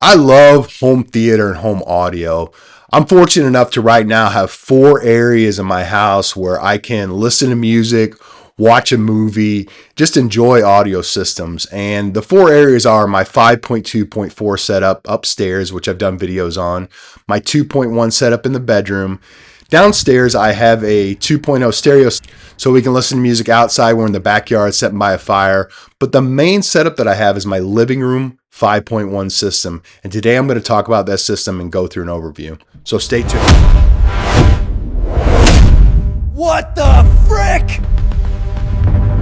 I love home theater and home audio. I'm fortunate enough to right now have 4 areas in my house where I can listen to music, watch a movie, just enjoy audio systems. And the 4 areas are my 5.2.4 setup upstairs, which I've done videos on, my 2.1 setup in the bedroom. Downstairs, I have a 2.0 stereo so we can listen to music outside. We're in the backyard sitting by a fire. But the main setup that I have is my living room 5.1 system. And today I'm going to talk about that system and go through an overview. So stay tuned. What the frick?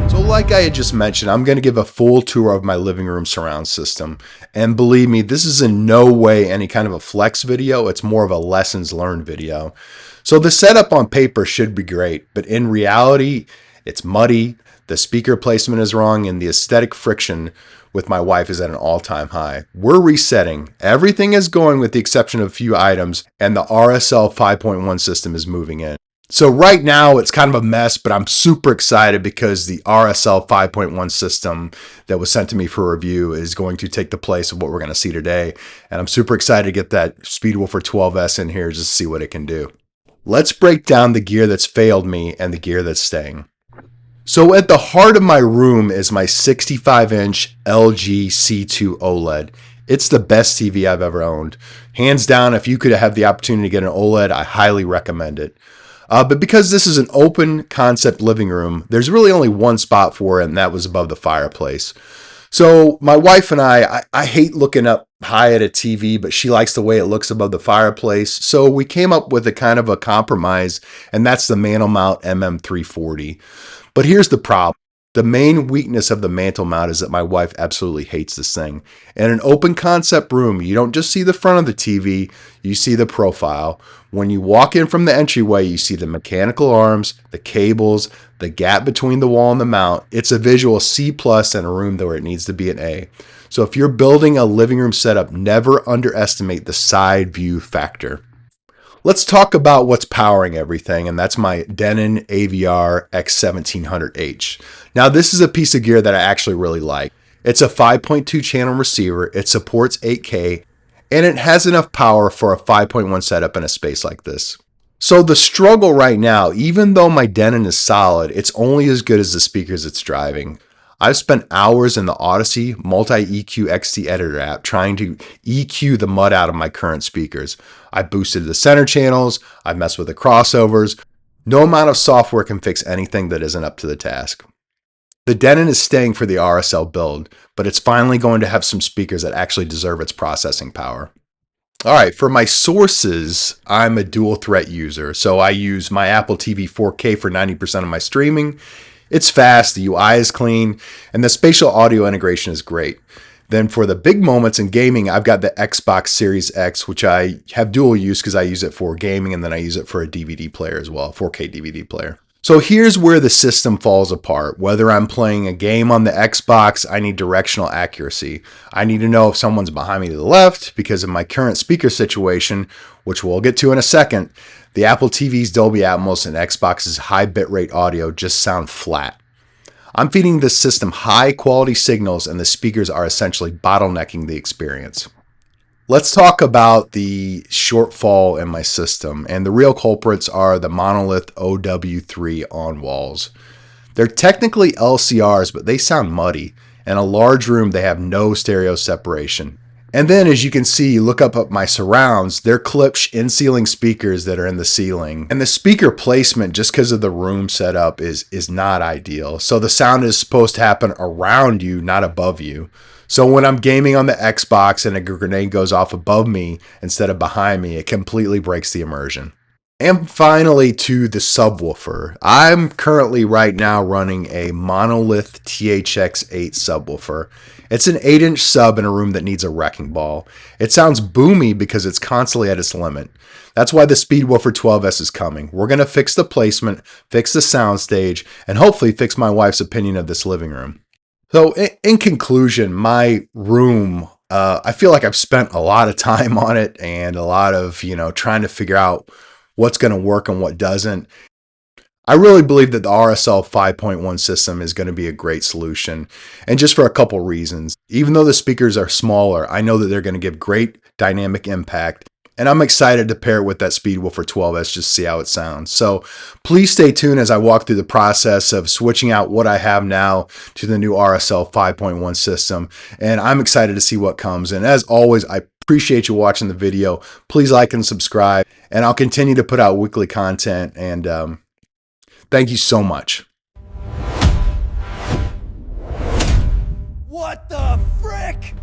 So like I had just mentioned, I'm going to give a full tour of my living room surround system. And believe me, this is in no way any kind of a flex video. It's more of a lessons learned video. So the setup on paper should be great, but in reality, it's muddy, the speaker placement is wrong, and the aesthetic friction with my wife is at an all-time high. We're resetting. Everything is going with the exception of a few items, and the RSL 5.1 system is moving in. So right now it's kind of a mess, but I'm super excited because the RSL 5.1 system that was sent to me for review is going to take the place of what we're going to see today. And I'm super excited to get that Speedwoofer 12S in here just to see what it can do. Let's break down the gear that's failed me and the gear that's staying. So at the heart of my room is my 65-inch LG C2 OLED. It's the best TV I've ever owned. Hands down, if you could have the opportunity to get an OLED, I highly recommend it. But because this is an open concept living room, there's really only one spot for it, and that was above the fireplace. So my wife and I hate looking up high at a TV, but she likes the way it looks above the fireplace. So we came up with a kind of a compromise, and that's the Mantelmount MM340. But here's the problem. The main weakness of the Mantelmount is that my wife absolutely hates this thing. In an open concept room, you don't just see the front of the TV, you see the profile. When you walk in from the entryway, you see the mechanical arms, the cables, the gap between the wall and the mount. It's a visual C+ in a room where it needs to be an A. So if you're building a living room setup, never underestimate the side view factor. Let's talk about what's powering everything, and that's my Denon AVR-X1700H. Now, this is a piece of gear that I actually really like. It's a 5.2 channel receiver, it supports 8K, and it has enough power for a 5.1 setup in a space like this. So the struggle right now, even though my Denon is solid, it's only as good as the speakers it's driving. I've spent hours in the Odyssey Multi-EQ XT editor app trying to EQ the mud out of my current speakers. I boosted the center channels, I messed with the crossovers. No amount of software can fix anything that isn't up to the task. The Denon is staying for the RSL build, but it's finally going to have some speakers that actually deserve its processing power. All right, for my sources, I'm a dual threat user. So I use my Apple TV 4K for 90% of my streaming. It's fast, the UI is clean, and the spatial audio integration is great. Then for the big moments in gaming, I've got the Xbox Series X, which I have dual use because I use it for gaming and then I use it for a DVD player as well, 4K DVD player. So here's where the system falls apart. Whether I'm playing a game on the Xbox, I need directional accuracy. I need to know if someone's behind me to the left because of my current speaker situation, which we'll get to in a second. The Apple TV's Dolby Atmos and Xbox's high bitrate audio just sound flat. I'm feeding this system high quality signals and the speakers are essentially bottlenecking the experience. Let's talk about the shortfall in my system, and the real culprits are the Monolith OW3 on walls. They're technically LCRs, but they sound muddy. In a large room, they have no stereo separation. And then as you can see, you look up at my surrounds, they're Klipsch in-ceiling speakers that are in the ceiling. And the speaker placement, just because of the room setup, is not ideal. So the sound is supposed to happen around you, not above you. So when I'm gaming on the Xbox and a grenade goes off above me instead of behind me, it completely breaks the immersion. And finally to the subwoofer. I'm currently right now running a Monolith THX8 subwoofer. It's an 8-inch sub in a room that needs a wrecking ball. It sounds boomy because it's constantly at its limit. That's why the Speedwoofer 12S is coming. We're going to fix the placement, fix the soundstage, and hopefully fix my wife's opinion of this living room. So in conclusion, my room, I feel like I've spent a lot of time on it and a lot of, trying to figure out what's going to work and what doesn't. I really believe that the RSL 5.1 system is going to be a great solution, and just for a couple reasons. Even though the speakers are smaller, I know that they're going to give great dynamic impact. And I'm excited to pair it with that Speedwoofer 12S just to see how it sounds. So please stay tuned as I walk through the process of switching out what I have now to the new RSL 5.1 system. And I'm excited to see what comes. And as always, I appreciate you watching the video. Please like and subscribe. And I'll continue to put out weekly content. And thank you so much. What the frick?